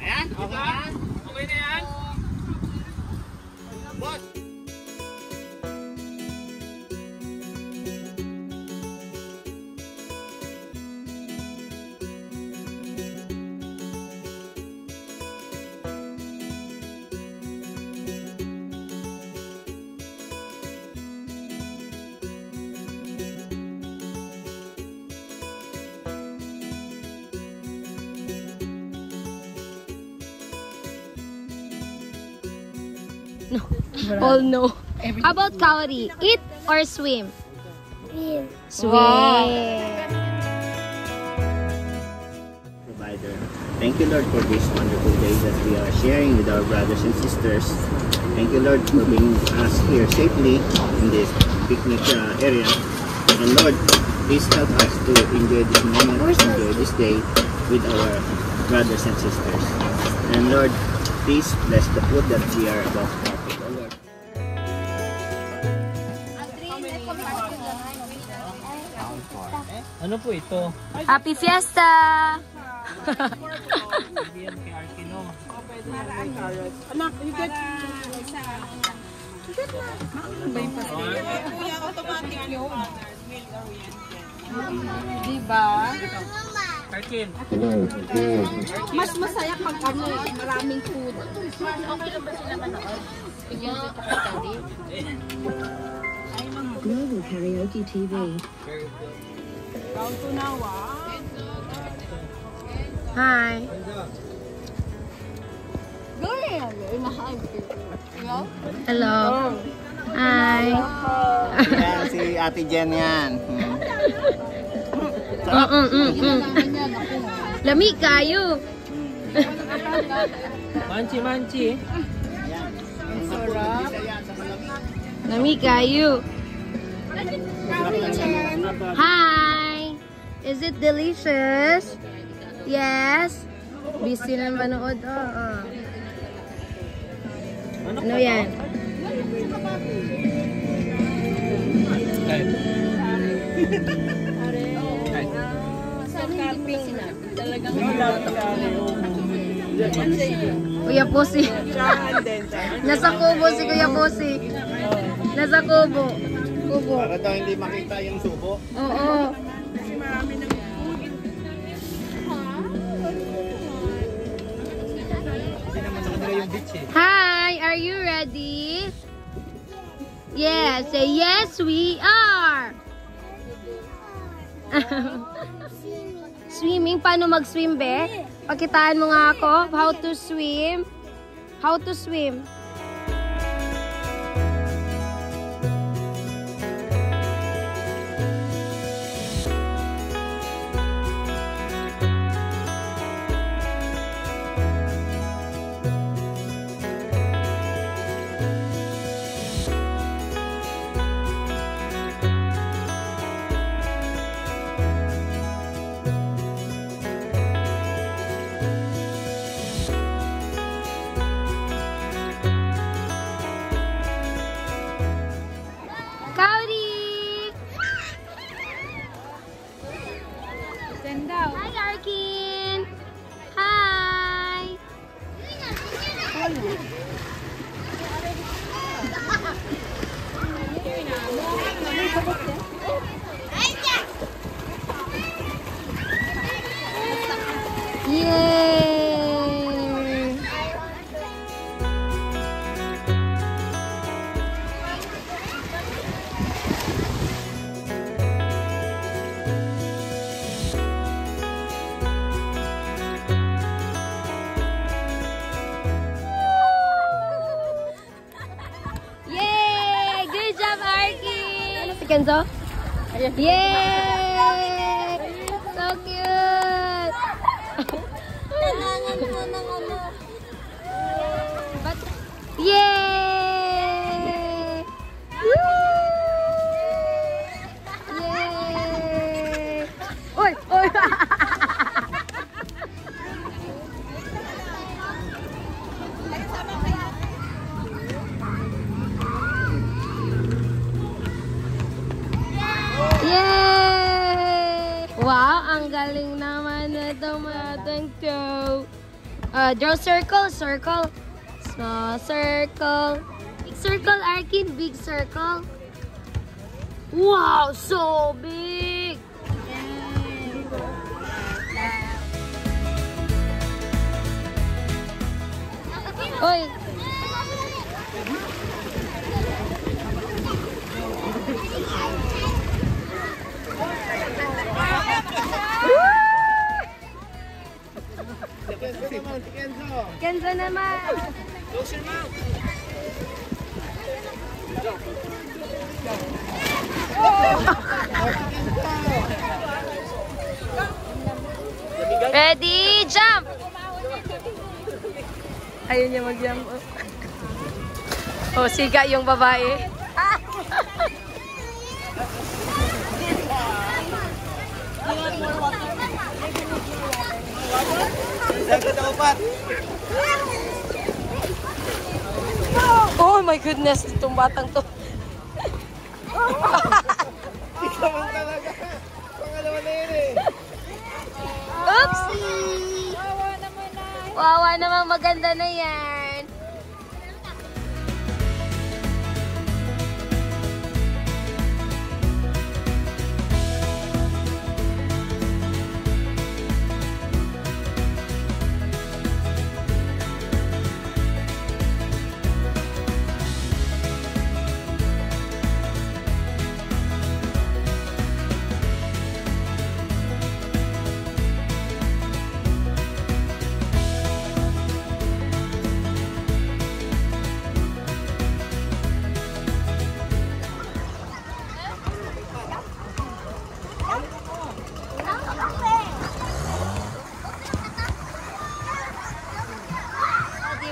Ayan, okay yan. Okay na yan. Boss. No. All no. How about Kaori? Eat or swim? Swim. Wow. Provider. Thank you, Lord, for this wonderful day that we are sharing with our brothers and sisters. Thank you, Lord, for bringing us here safely in this picnic area. And Lord, please help us to enjoy this moment, enjoy this day with our brothers and sisters. And Lord, please bless the food that we are about to partake, oh Lord. Ano po ito? Happy Fiesta! Anak, you get kuya, automatic yun. Diba? Arkin. Mas masaya pag ano, maraming food. Okay lang ba sila manood? Global Karaoke TV. Round to now, Hi. Hello. Hi. Yan, si Ate Jen yan. Lami kayo. Manchi. Lami kayo. Hi. Is it delicious? Yes. Busy lang manood. Ano yan? Kuya Pusi. Nasa kubo si Kuya Pusi. Nasa kubo. Para daw hindi makita yung subo. Oo. Hi, are you ready? Yes, say yes, we are. Swimming? Paano mag-swim, be? Pakitaan mo nga ako. How to swim? How to swim? Hi, Arkin. Hi. Yay! Kenzo? Yay! So cute! Kailangan mo ng ano. But, yay! Woo! Yay! Oy! Oy! Yay! Wow, ang galing naman na itong ating show. Draw circle, circle. Small circle. Big circle, Arkin. Big circle. Wow, so big. Oy. Kenzo naman. Close your mouth. Ready, jump! Ayun niya mag-jump. Oh, siga yung babae. Oh my goodness, itong batang to. Ikaw ang talaga. Pangalawa na yun eh. Oopsie! Wawa naman, maganda na yan.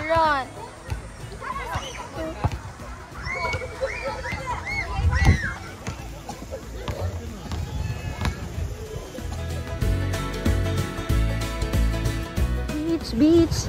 Run. Beach, beach.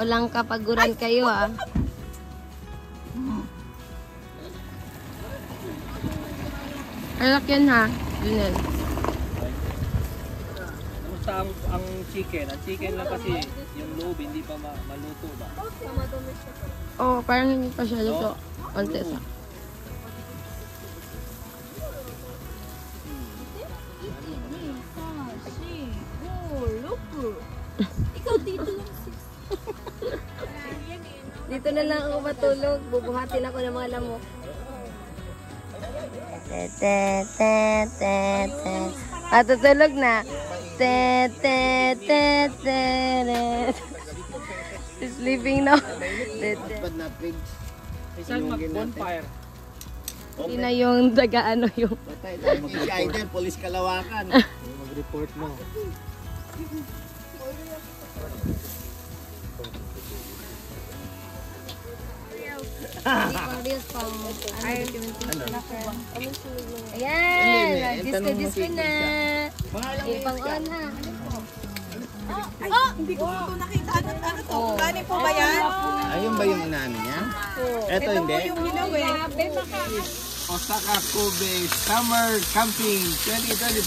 Walang kapaguran kayo ah. Alak yan ha. Junel. Kamusta ang chicken? Ang chicken lang kasi yung loob hindi pa maluto ba? Oh, parang hindi pa siya luto. Konti sa. Dito na lang ako matulog. Bubuhatin ako ng mga lamok. Matutulog na. Sleeping now. But not pigs. Saan mag-bonfire? Hindi na yung daga ano yung... Patay tayo mag-idol, polis Kalawakan. Mag-report mo. Hindi pang reels pang... Ayan! Disco na! Yung pang on ha. Hindi ko po nakita. Ano to? Gani po ba yan? Ayun ba yung inaano niya? Ito Ito po hindi. yung hinawin. Osaka Kobe Summer Camping 2025.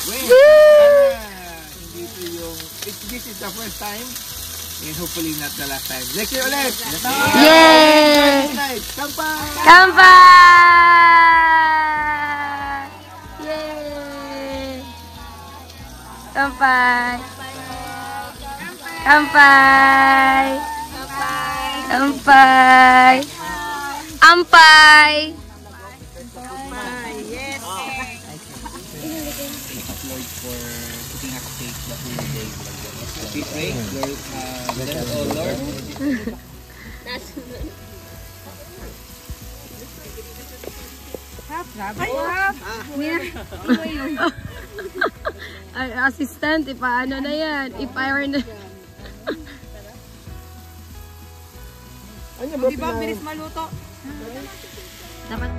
Wait! Dito yung... This is the first time and hopefully not the last time. Next year ulit! Yay! Kampai! Kampai! Yay! Kampai! Kampai! Kampai! Ampay! Yes. Lord for putting us safe the whole day. We pray, Lord, bless us all, Lord. Ay, assistant, ipaano na yan? I-fire na. Di ba bilis maluto? Dapat.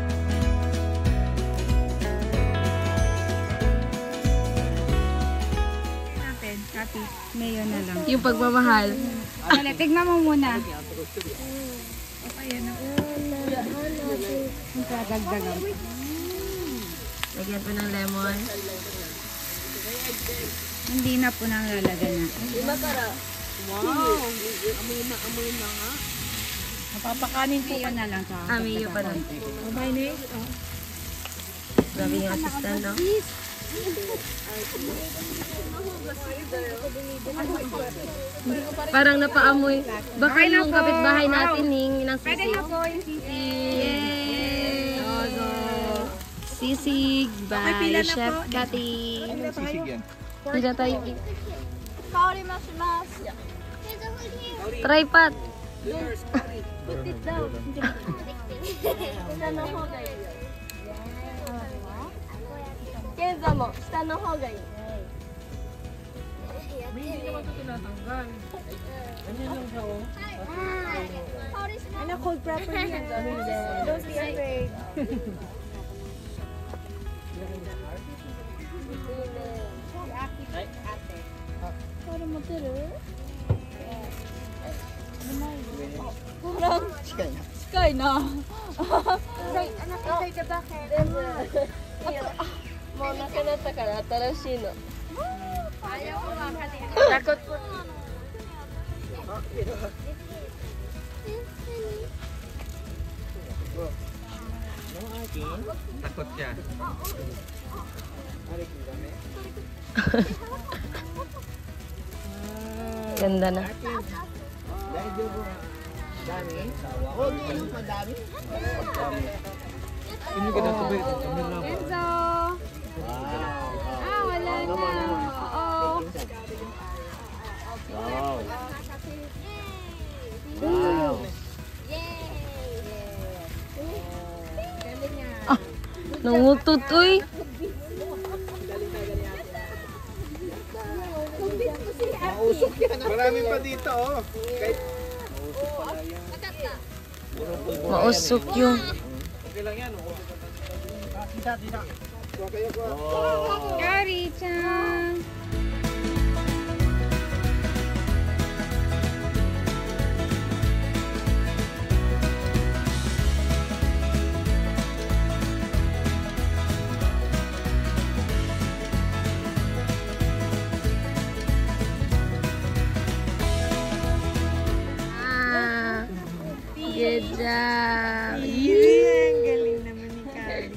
Natin, Kati. Mayo na lang. Yung pagmamahal. Dali, tignan mo muna. Dagdagan. Lagyan po ng lemon. Hindi na po nang lalagan na. Napapakanin po ka na lang sa Amiyo pa lang. Grabe yung assistant, no? Parang napaamoy. Baka yung kapitbahay natin ng sisig. po yung sisi. Yay! Sisig by Chef Cathy. Sisig yan. Hindi tayo. Try pat. Put it down. Kenza mo, shita no hou ga ii. Hindi naman ito tinatanggal. Ganyan lang siya, oh. Ano, cold properly. Don't be afraid. Sky na. Mo nakanata kara atarashii no. Takot po. Takot siya. Ganda na. Dami. Oh, yung madami. Ini ka na ito, babe. Enzo! Wow. Wala na. Oo. Wow. Wow. Nangutot, uy. Mausok yan. Marami pa dito, oh. Kahit Mausok yung... okay lang yan, oh. Kari-chan! Good job. Yeah, ang galing naman ni Kari.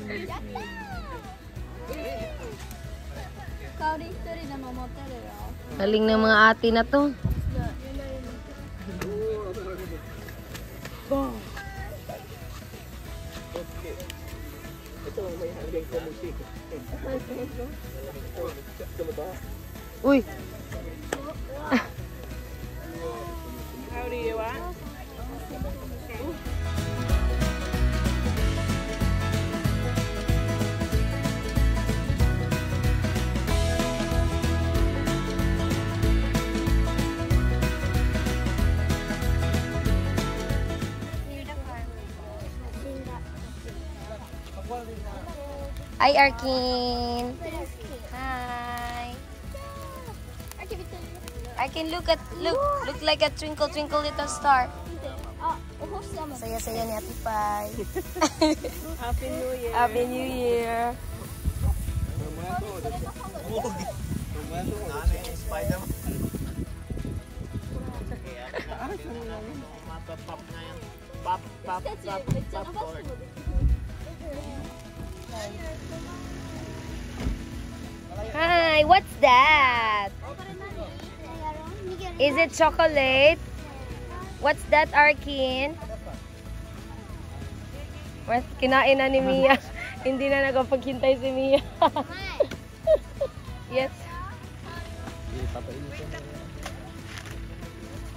Galing ng mga ate na to. Uy! How do you want? Hi, Arkin. Hi. Arkin, look like a twinkle twinkle little star. Saya-saya ni Ate Pai. Happy New Year. Happy New Year. Hi, what's that? Is it chocolate? What's that, Arkin? What? Kinain na ni Mia. Hindi na nagpaghintay si Mia. Yes.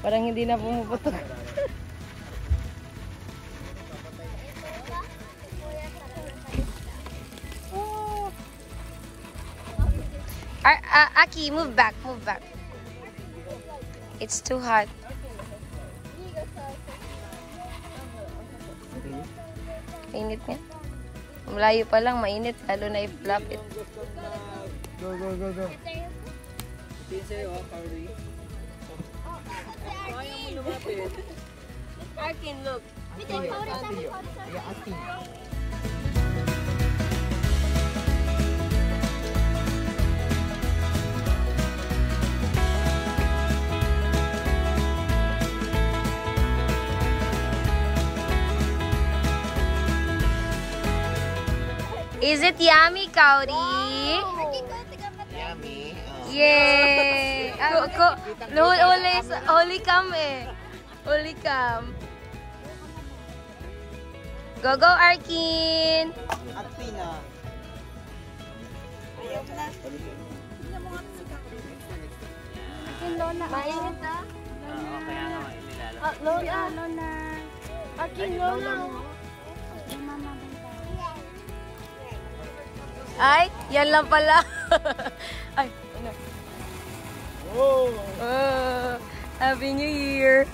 Parang hindi na pumuputok. Aki, move back, move back. It's too hot. Mainit nga. Malayo pa lang, mainit. Lalo na i-flap it. Go, go, go, go. Arkin, look. Is it yummy, Kauri? Yummy. Yay! Holy cam eh. Holy cam. Go, go, Arkin! At Pina. Ayaw na. Akin, Lola. Mainit na. Kaya nga inilala. Lola. Lola. Akin, Lola. Ay, yan lang pala. Ay, ano? Oh! Happy New Year.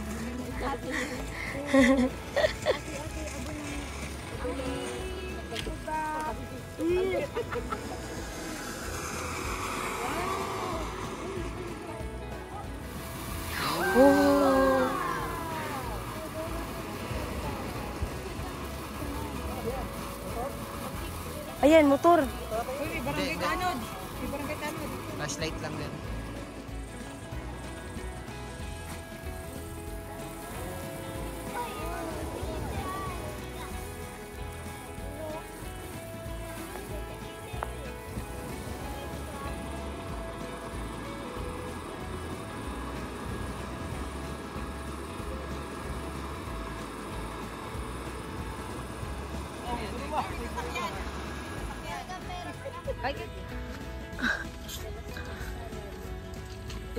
Oh. Ayan, motor. Uy, barangay Tanod. Barangay Tanod. Flashlight lang din.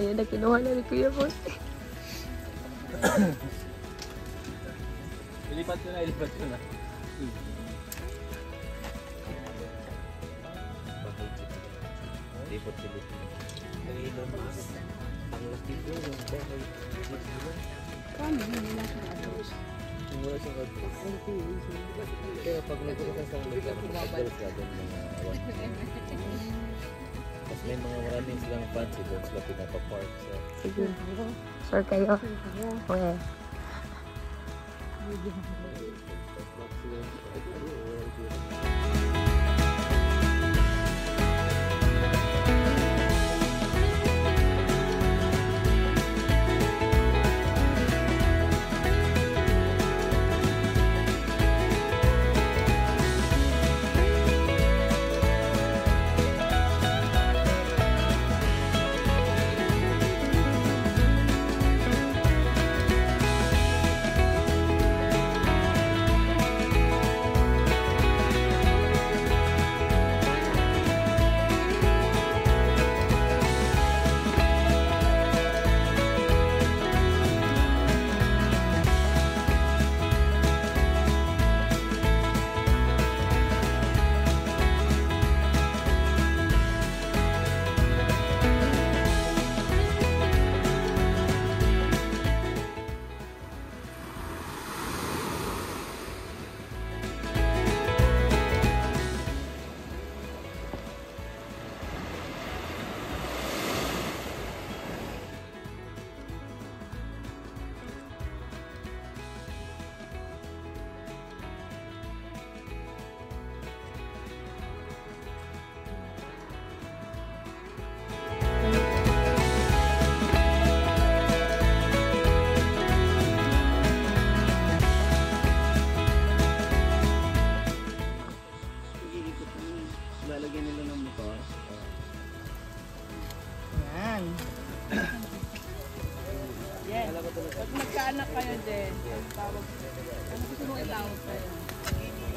Ayan na, kinuha na ni Kuya Boss. Ilipat ko na, ilipat ko na. Lipot-lipot. Ang laki ko, yung bahay. Kami, hindi na siya address. Wala siyang address. Kaya pag nagpunta sa address ka doon mga 1. Tapos may mga maraming silang fancy doon sila pinapa-park. Sige. Sure kayo? Okay.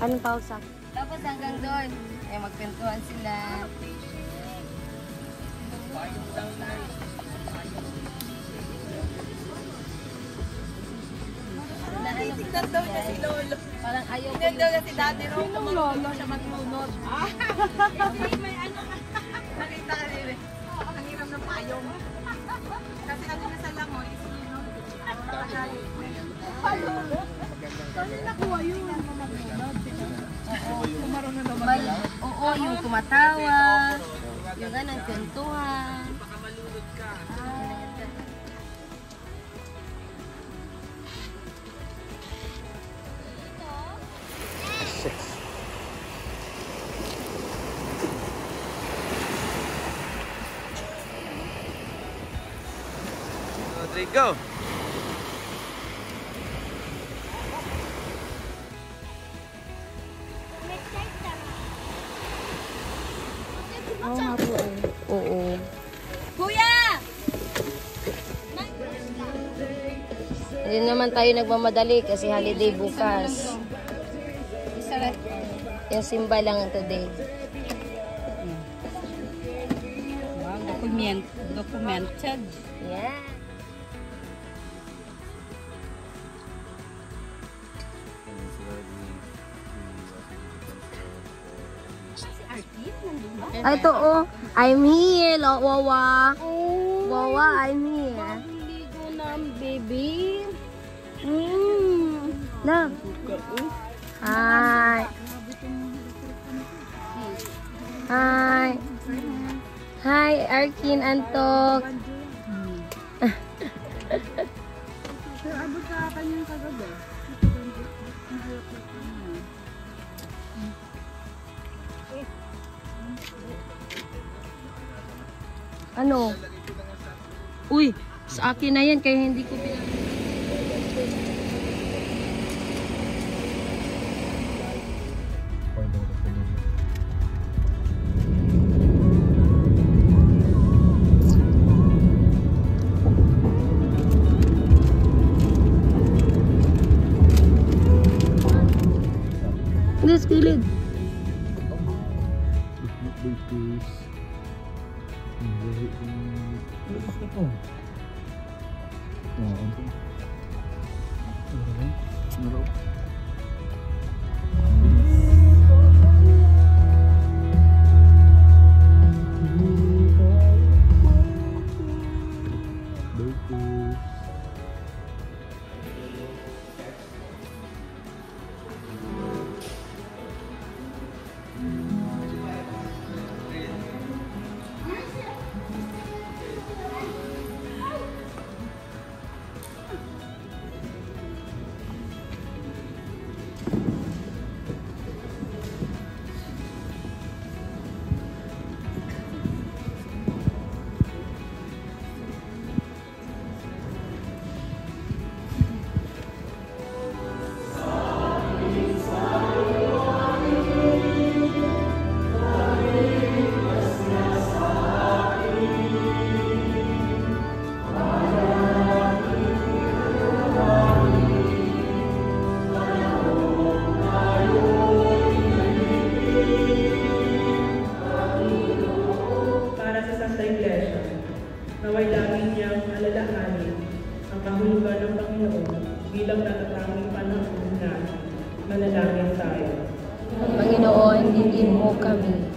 Anong tawag sa? Tapos hanggang doon, ay magkwentuhan sila. Tignan daw niya si Lolo. Parang ayaw ko. Tignan daw niya si Daddy Ro. Sinong Lolo? Siya maglunod. May ano ka. Nakita ka rin. Ang hirap ng payong. Kasi ako nasa langoy. Saan nakuha yun? Oo, yung kumatawa. Yung ganang kwentuhan. Go! Oo nga po eh. Oo. Kuya! Hindi naman tayo nagmamadali kasi holiday bukas. Yung simba lang today. Wow, documented. Yeah. Ay, ito oh. I'm here, Wawa. Wawa, I'm here. Ligo na, baby. Na. Hi. Hi. Hi, Arkin, Antok. Abot ka kanyang kagabi. Ano? Uy, sa akin na yan kaya hindi ko This kilid. naway lagi niyang alalahanin ang kahulugan ng Panginoon bilang natatanging panahon na manalangin tayo. Panginoon, hindi mo kami.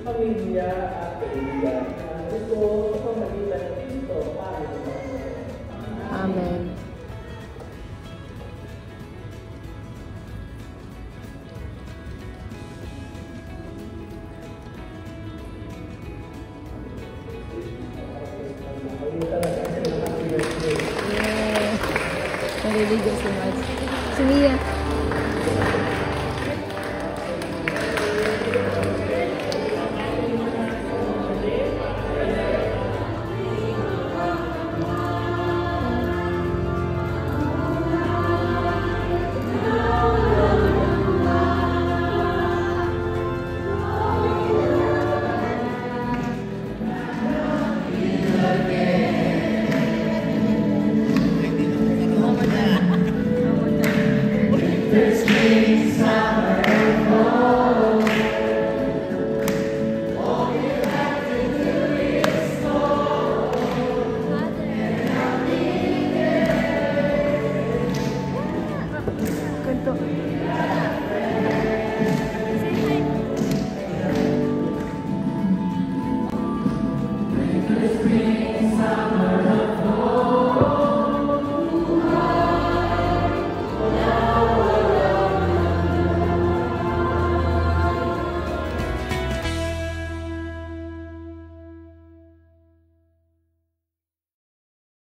Pamilya at kaibigan. Gusto sa pamagitan ng Kristo para sa mga. Amen. Yeah. religious much. Si Mia,